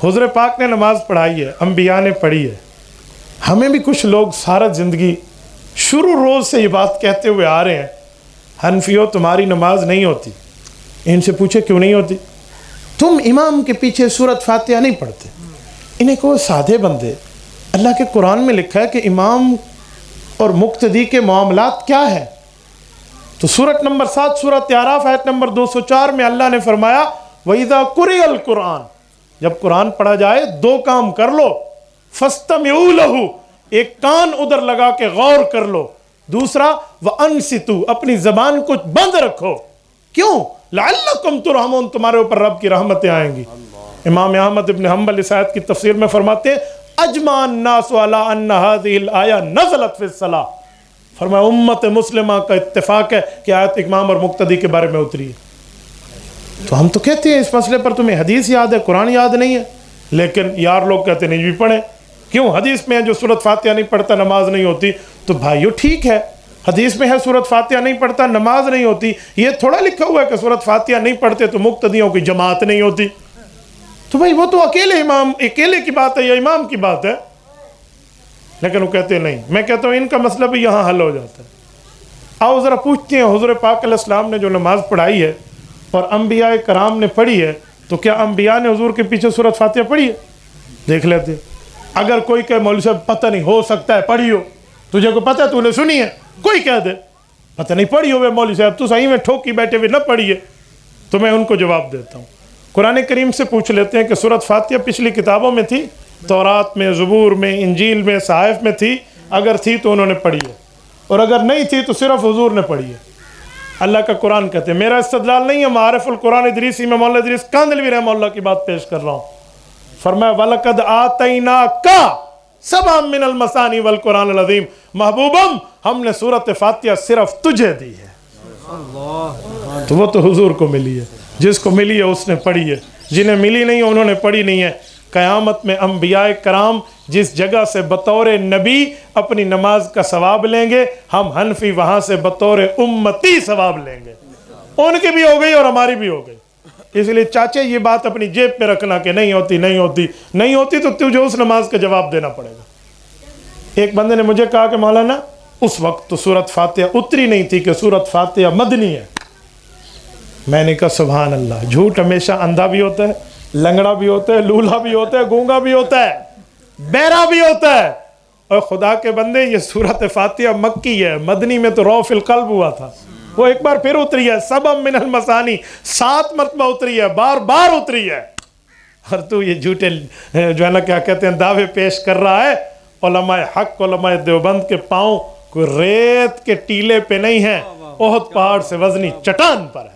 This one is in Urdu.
حضور پاک نے نماز پڑھائی ہے، انبیاء نے پڑھی ہے. ہمیں بھی کچھ لوگ سارا زندگی شروع روز سے یہ بات کہتے ہوئے آ رہے ہیں، حنفیوں تمہاری نماز نہیں ہوتی. ان سے پوچھے کیوں نہیں ہوتی؟ تم امام کے پیچھے سورۃ فاتحہ نہیں پڑھتے. انہیں کہو سادھے بندے، اللہ کے قرآن میں لکھا ہے کہ امام اور مقتدی کے معاملات کیا ہے. تو سورۃ نمبر 7 سورۃ اعراف آیت نمبر 204 میں اللہ نے فرمایا وَإِذَا قُرِئَ الْقُرْآنُ، جب قرآن پڑھا جائے 2 کام کر لو. فَاسْتَمِعُوا لَهُ، ایک کان ادھر لگا کے غور کر لو. دوسرا وَأَنصِتُوا، اپنی زبان کو بند رکھو. کیوں؟ لَعَلَّكُمْ تُرْحَمُونَ، تمہارے اوپر رب کی رحمتیں آئیں گی. امام احمد ابن حنبل اس آیت کی تفسیر میں فرماتے ہیں اجمع الناس علی ان هذه الآیہ نزلت فی الصلاۃ. فرمایا امت مسلمہ کا اتفاق ہے کہ آیت امام اور مقتدی کے بارے میں اتری ہے. تو ہم تو کہتے ہیں اس مسئلے پر تمہیں حدیث یاد ہے، قرآن یاد نہیں ہے. لیکن یار لوگ کہتے ہیں نہیں بھی پڑھیں. کیوں؟ حدیث میں ہے جو سورۃ فاتحہ نہیں پڑھتا نماز نہیں ہوتی. تو بھائیو ٹھیک ہے، حدیث میں ہے سورۃ فاتحہ نہیں پڑھتا نماز نہیں ہوتی. یہ تھوڑا لکھا ہوا ہے کہ سورۃ فاتحہ نہیں پڑھتے تو مقتدیوں کی جماعت نہیں ہوتی. تو بھائی وہ تو اکیلے کی بات ہے یا امام کی بات ہے. لیکن وہ کہتے ہیں نہیں. میں کہتا ہوں ان کا مسئلہ بھی یہاں حل ہو جاتا ہے. آؤ ذرا پوچھتے ہیں حضور پاک علیہ السلام نے جو نماز پڑھائی ہے اور انبیاء کرام نے پڑھی ہے، تو کیا انبیاء نے حضور کے پیچھے سورۃ فاتحہ پڑھی ہے؟ دیکھ لیتے. اگر کوئی کہ مولوی صاحب پتہ نہیں، ہو سکتا ہے پڑھی ہو، تجھے کو پتہ ہے تو نے سنی ہے، کوئی کہہ دے پتہ نہیں پڑھی ہوئے مولوی صاحب تو صحیح میں ٹھوکی بیٹھے ہوئے نہ پڑھی ہے، تو میں ان کو جواب دیتا ہوں. قرآن کریم سے پوچھ لیتے ہیں کہ سورۃ فاتحہ پچھلی کتابوں میں تھی، تورات میں، زبور میں، انجیل میں، صحائف میں تھی؟ اگر تھی تو انہوں نے پڑھی ہے، اور اگر نہیں تھی تو صرف حضور نے پڑھی ہے. اللہ کا قرآن کہتے ہیں. میرا استدلال نہیں ہے، معارف القرآن ادریسی میں مولانا ادریس کاندھلوی رحمہ اللہ کی بات پیش کر رہا ہوں. فرمایا وَلَقَدْ آتَيْنَاكَ سَبْعًا مِّنَ الْمَثَانِي وَالْقُرْآنِ الْعَظِيمِ، محبوبم ہم نے سورۃ فاتحہ صرف تجھے دی ہے. تو وہ تو حضور کو ملی ہے، جس کو ملی ہے اس نے پڑھی ہے، جنہیں ملی نہیں انہوں نے پڑھی نہیں ہے. قیامت میں انبیاء کرام جس جگہ سے بطور نبی اپنی نماز کا ثواب لیں گے، ہم حنفی وہاں سے بطور امتی ثواب لیں گے. ان کی بھی ہو گئی اور ہماری بھی ہو گئی. اس لیے چاچے یہ بات اپنی جیب پہ رکھنا کہ نہیں ہوتی نہیں ہوتی نہیں ہوتی تو تجھے اس نماز کا جواب دینا پڑے گا. ایک بندے نے مجھے کہا کہ مولانا اس وقت تو سورۃ فاتحہ اتری نہیں تھی کہ سورۃ فاتحہ مدنی ہے. میں نے کہا سبحان اللہ، جھوٹ ہمیشہ اندھا بھی ہوتا ہے، لنگڑا بھی ہوتا ہے، لولہا بھی ہوتا ہے، گونگا بھی ہوتا ہے، بہرا بھی ہوتا ہے. اور خدا کے بندے یہ سورۃ فاتحہ مکی ہے، مدنی میں تو روح القلب ہوا تھا. وہ ایک بار پھر اتری ہے، سبع من المثانی، 7 مرتبہ اتری ہے، بار بار اتری ہے. اور تو یہ جھوٹے جو ہے نا کیا کہتے ہیں دعوے پیش کر رہا ہے. علماء حق، علماء دیوبند کے پاؤں کوئی ریت کے ٹیلے پہ نہیں ہیں، احد پہاڑ سے وزنی چٹان پر ہے.